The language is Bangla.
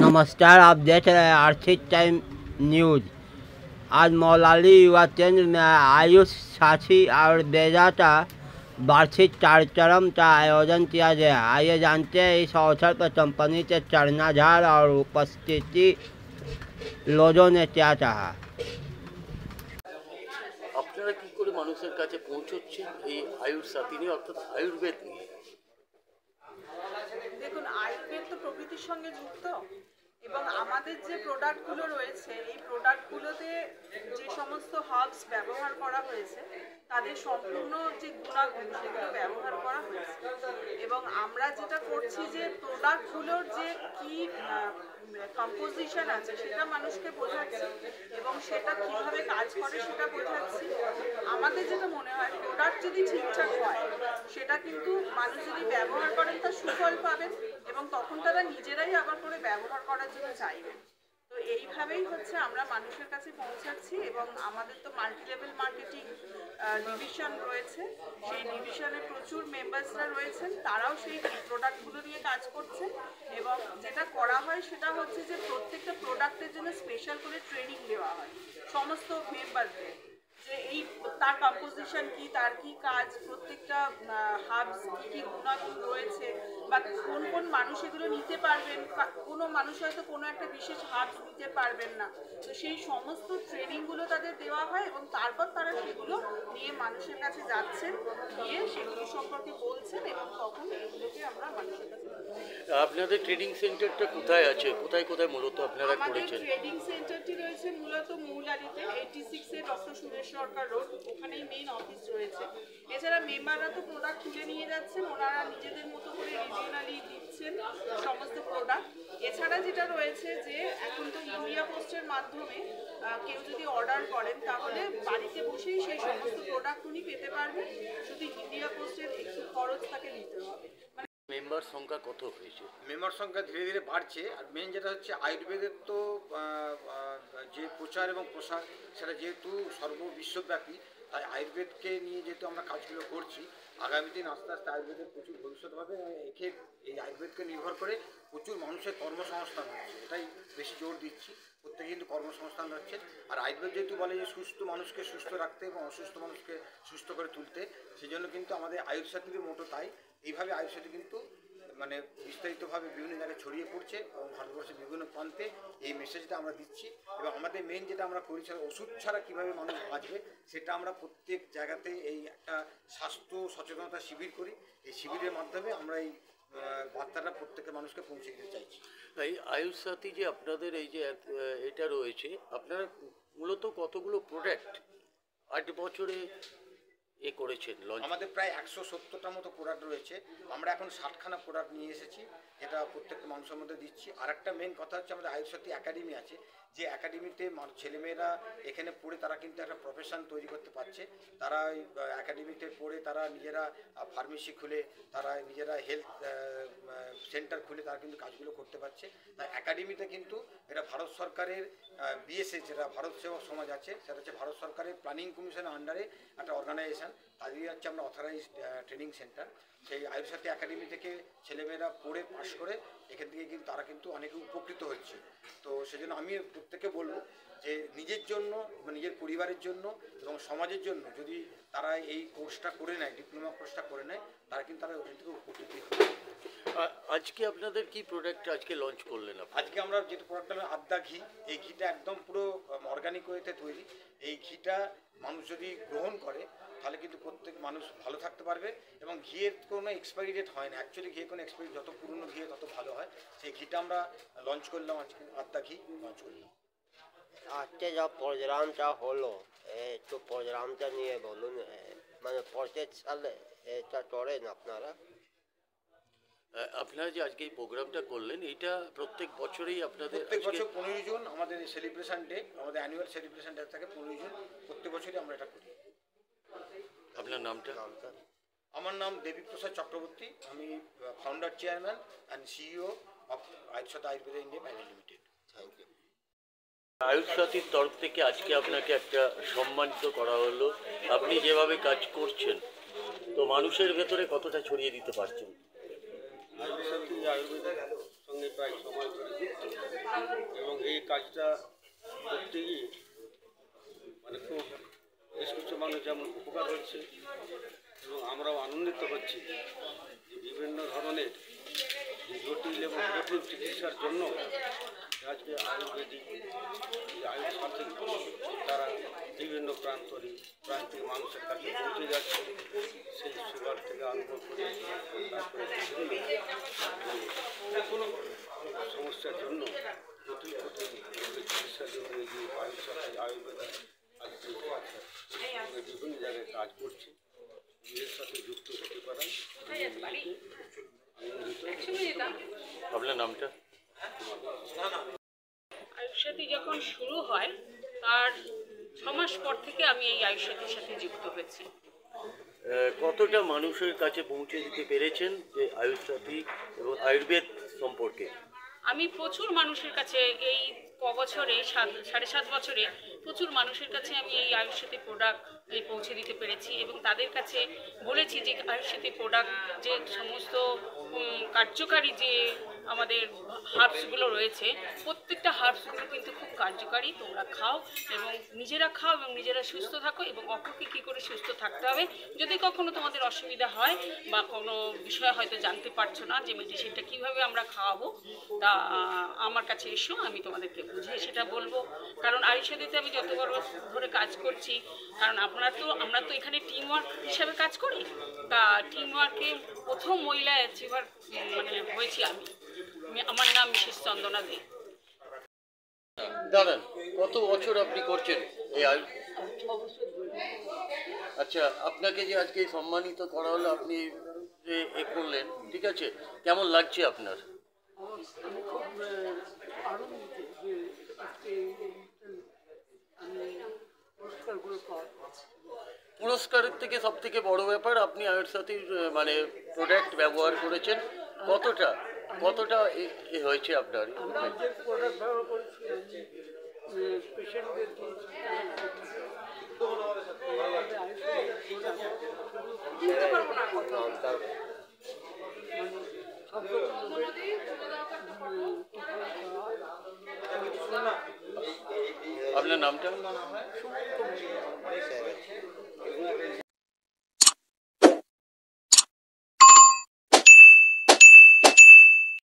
नमस्कार, आप देख रहे हैं आर्थिक टाइम न्यूज। आज मौलाली युवा केंद्र में आयुष साथी आयुर्वेदा का वार्षिक कार्यक्रम का आयोजन किया गया। आइए जानते हैं इस अवसर पर कंपनी के कर्णधार और उपस्थिति लोगों ने क्या कहा। আপনারা কি করে মানুষের কাছে পৌঁছচ্ছেন এই আয়ুষ সাথী নিয়ে, অর্থাৎ আয়ুর্বেদ নিয়ে? দেখুন, আয়ুর্বেদ তো প্রকৃতির সঙ্গে যুক্ত এবং আমাদের যে প্রোডাক্টগুলো রয়েছে এই প্রোডাক্টগুলোতে যে সমস্ত হার্বস ব্যবহার করা হয়েছে তাদের সম্পূর্ণ যে গুণাগুণ সেগুলো ব্যবহার করা হয়েছে এবং আমরা যেটা করছি যে প্রোডাক্টগুলোর যে কি কম্পোজিশন আছে সেটা মানুষকে বোঝাচ্ছি এবং সেটা কিভাবে কাজ করে সেটা বোঝাচ্ছি। আমাদের যেটা মনে হয় প্রোডাক্ট যদি ঠিকঠাক হয় সেটা কিন্তু মানুষ যদি ব্যবহার করেন তার সুফল পাবেন এবং তখন তারা নিজেরাই আবার করে ব্যবহার করার জন্য চাইবেন। তো এইভাবেই হচ্ছে আমরা মানুষের কাছে পৌঁছাচ্ছি এবং আমাদের তো মাল্টি লেভেল মার্কেটিং ডিভিশন রয়েছে, সেই ডিভিশনে প্রচুর মেম্বার্সরা রয়েছেন, তারাও সেই প্রোডাক্টগুলো নিয়ে কাজ করছেন এবং যেটা করা হয় সেটা হচ্ছে যে প্রত্যেকটা প্রোডাক্টের জন্য স্পেশাল করে ট্রেনিং দেওয়া হয় সমস্ত মেম্বারদের, যে এই তার কম্পোজিশন কি, তার কি কাজ, প্রত্যেকটা হার্বস কী গুণাগুণ রয়েছে বা কোন কোন মানুষ এগুলো নিতে পারবেন, কোনো মানুষ হয়তো কোনো একটা বিশেষ হার্বস নিতে পারবেন না, তো সেই সমস্ত ট্রেনিংগুলো তাদের দেওয়া হয় এবং তারপর তারা সেগুলো নিয়ে মানুষের কাছে যাচ্ছেন, গিয়ে সেগুলো সম্পর্কে বলছেন এবং তখন এগুলোকে আমরা মানুষের কাছে। আপনাদের ট্রেনিং সেন্টারটা কোথায় আছে, কোথায় কোথায় মূলত আপনারা করেছেন? ট্রেনিং সেন্টারটি রয়েছে মূলত মৌলালিতে 86-এ ডক্টর সুরেশ সরকার রোড, ওখানেই মেইন অফিস রয়েছে। এছাড়া মেম্বাররা তো প্রোডাক্ট তুলে নিয়ে যাচ্ছেন, ওনারা নিজেদের মতো করে রিজিওনালি দিচ্ছেন সমস্ত প্রোডাক্ট। এছাড়া যেটা রয়েছে যে এখন তো ইন্ডিয়া পোস্টের মাধ্যমে কেউ যদি অর্ডার করেন তাহলে বাড়িতে বসেই সেই সমস্ত প্রোডাক্ট উনি পেতে পারবেন, শুধু ইন্ডিয়া পোস্টের একটু খরচ তাকে দিতে হবে। মেম্বার সংখ্যা কত হয়েছে? মেম্বার সংখ্যা ধীরে ধীরে বাড়ছে। আর মেন যেটা হচ্ছে আয়ুর্বেদের তো যে প্রচার এবং প্রসার সেটা যেহেতু সর্ববিশ্বব্যাপী, তাই আয়ুর্বেদকে নিয়ে যেহেতু আমরা কাজগুলো করছি, আগামী দিন আস্তে আস্তে আয়ুর্বেদের প্রচুর ভবিষ্যৎ হবে। এই আয়ুর্বেদকে নির্ভর করে প্রচুর মানুষের কর্মসংস্থান হচ্ছে, এটাই বেশি জোর দিচ্ছি। প্রত্যেকে কিন্তু কর্মসংস্থান হচ্ছে। আর আয়ুর্বেদ যেহেতু বলে যে সুস্থ মানুষকে সুস্থ রাখতে এবং অসুস্থ মানুষকে সুস্থ করে তুলতে, সেই জন্য কিন্তু আমাদের আয়ুষ সাথীর মোটো তাই। এইভাবে আয়ুষ সাথী কিন্তু মানে বিস্তারিতভাবে বিভিন্ন জায়গায় ছড়িয়ে পড়ছে এবং ভারতবর্ষের বিভিন্ন প্রান্তে এই মেসেজটা আমরা দিচ্ছি। এবং আমাদের মেন যেটা আমরা করি সেটা ওষুধ ছাড়া কীভাবে মানুষ বাঁচবে, সেটা আমরা প্রত্যেক জায়গাতে এই একটা স্বাস্থ্য সচেতনতা শিবির করি। এই শিবিরের মাধ্যমে আমরা এই বার্তাটা প্রত্যেকের মানুষকে পৌঁছে দিতে চাইছি। এই আয়ুষ সাথী যে আপনাদের এই যে এটা রয়েছে, আপনারা মূলত কতগুলো প্রোডাক্ট 8 বছরে করেছেন লঞ্চ? আমাদের প্রায় 170টার মতো প্রোডাক্ট রয়েছে। আমরা এখন 60খানা প্রোডাক্ট নিয়ে এসেছি, যেটা প্রত্যেকটা মানুষের মধ্যে দিচ্ছি। আর একটা মেন কথা হচ্ছে আমাদের আয়ুষ সাথী একাডেমি আছে, যে একাডেমিতে ছেলেমেয়েরা এখানে পড়ে তারা কিন্তু একটা প্রফেশন তৈরি করতে পারছে। তারা ওই একাডেমিতে পড়ে তারা নিজেরা ফার্মেসি খুলে, তারা নিজেরা হেলথ সেন্টার খুলে তারা কিন্তু কাজগুলো করতে পারছে। তাই একাডেমিতে কিন্তু এটা ভারত সরকারের বিএসএ, যেটা ভারত সেবক সমাজ আছে, সেটা হচ্ছে ভারত সরকারের প্ল্যানিং কমিশনের আন্ডারে একটা অর্গানাইজেশন, তাদেরই হচ্ছে আমরা অথরাইজড ট্রেনিং সেন্টার। সেই আয়ুষ সাথী একাডেমি থেকে ছেলেমেয়েরা পড়ে পাশ করে এখান থেকে কিন্তু তারা কিন্তু অনেকে উপকৃত হচ্ছে। তো সেজন্য আমি প্রত্যেকে বলবো যে নিজের জন্য, নিজের পরিবারের জন্য এবং সমাজের জন্য যদি তারা এই কোর্সটা করে নেয়, ডিপ্লোমা কোর্সটা করে নেয়, তারা কিন্তু তারা ওখান থেকে উপকৃত হবে। আজকে আপনাদের কি প্রোডাক্ট আজকে লঞ্চ করলেন? আজকে আমরা যেটা প্রোডাক্ট হলো আদ্যা ঘি। এই ঘিটা একদম পুরো অর্গানিক ওয়েতে তৈরি। এই ঘিটা মানুষ যদি গ্রহণ করে তাহলে কিন্তু প্রত্যেক মানুষ ভালো থাকতে পারবে এবং ঘিয়ের কোনো এক্সপায়ারি ডেট হয় না। অ্যাকচুয়ালি ঘিয়ের কোনো এক্সপায়ারি, যত পুরনো ঘি তত ভালো হয়। সেই ঘিটা আমরা লঞ্চ করলাম, আজকে আদ্যা ঘি লঞ্চ করলাম। আজকে যা প্রোগ্রামটা হলো, একটু প্রোগ্রামটা নিয়ে বলুন। মানে প্রত্যেক সালে এটা করেন আপনারা? আপনারা যে আজকে এই প্রোগ্রামটা করলেন, এটা প্রত্যেক বছরেই আপনাদের? প্রত্যেক বছর 15 জুন আমাদের সেলিব্রেশন ডে, আমাদের অ্যানুয়াল সেলিব্রেশন ডে থাকে 15 জুন। প্রত্যেক বছরই আমরা এটা করি। আপনার নামটা? আমার নাম দেবীপ্রসাদ চক্রবর্তী। আমি founder, chairman and CEO of Ayush Sathi Ayurveda India private limited. Thank you. Ayush সাথীর তরফ থেকে আজকে আপনাকে একটা সম্মানিত করা হলো। আপনি যেভাবে কাজ করছেন, তো মানুষের ভেতরে কতটা ছড়িয়ে দিতে পারছেন? আয়ুষ সাথী আয়ুর্বেদের সঙ্গে প্রায় সময় ধরে যুক্ত এবং এই কাজটা করতে গিয়ে মানে খুব বেশ কিছু মানুষ যেমন উপকার হচ্ছে এবং আমরাও আনন্দিত হচ্ছি যে বিভিন্ন ধরনের জটিল এবং কঠিন চিকিৎসার জন্য আজকে আয়ুর্বেদিক যে আয়ুষ সাথী তারা বিভিন্ন প্রান্তিক মানুষের কাছে পৌঁছে যাচ্ছে সেই সুগার থেকে আরম্ভ করে তারপরে সমস্যার জন্য জটিল কঠিন চিকিৎসার জন্য এই যে আয়ুষ সাথী আয়ুর্বেদ আজকে বিভিন্ন জায়গায় কাজ করছে এর সাথে যুক্ত হতে পারায় আনন্দিত। আপনার নামটা? আয়ুষ সাথী যখন শুরু হয় তার 6 মাস পর থেকে আমি এই আয়ুষ সাথীর সাথে যুক্ত হয়েছি। কতটা মানুষের কাছে পৌঁছে দিতে পেরেছেন যে আয়ুষ সাথী এবং আয়ুর্বেদ সম্পর্কে? আমি প্রচুর মানুষের কাছে এই বছরে 7.5 বছরে প্রচুর মানুষের কাছে আমি এই আয়ুষ সাথী প্রোডাক্ট পৌঁছে দিতে পেরেছি এবং তাদের কাছে বলেছি যে আয়ুষ সাথী প্রোডাক্ট যে সমস্ত কার্যকারী যে আমাদের হার্বসগুলো রয়েছে প্রত্যেকটা হার্বসগুলো কিন্তু খুব কার্যকারী, তোমরা খাও এবং নিজেরা সুস্থ থাকো এবং অপরকে কী করে সুস্থ থাকতে হবে। যদি কখনো তোমাদের অসুবিধা হয় বা কোনো বিষয় হয়তো জানতে পারছো না যে মেডিসিনটা কীভাবে আমরা খাওয়াবো, তা আমার কাছে এসো, আমি তোমাদেরকে বুঝিয়ে সেটা বলবো। কারণ আয়ুষ সাথীতে আমি যত বড় ধরে কাজ করছি, কারণ আমরা তো এখানে টিম ওয়ার্ক হিসাবে কাজ করি, তা টিম ওয়ার্কে প্রথম মহিলা অ্যাচিভার মানে হয়েছি আমি। আমার নাম মিসেস চন্দনা দে। দাঁড়ান, কত বছর আপনি করছেন এই আচ্ছা, আপনাকে যে আজকে সম্মানিত করা হলো, আপনি যে করলেন, ঠিক আছে, কেমন লাগছে আপনার? আমি খুব আনন্দিত যে আজকে আমি পুরস্কারগুলো পাওয়া। পুরস্কারের থেকে সব থেকে বড় ব্যাপার আপনি আয়ুষ সাথীর মানে প্রোডাক্ট ব্যবহার করেছেন, কতটা হয়েছে আপনার? আমরা যে প্রোডাক্ট ব্যবহার করছি পেশেন্টদেরকে দিতে পারবো না কথা। আপনার নামটা?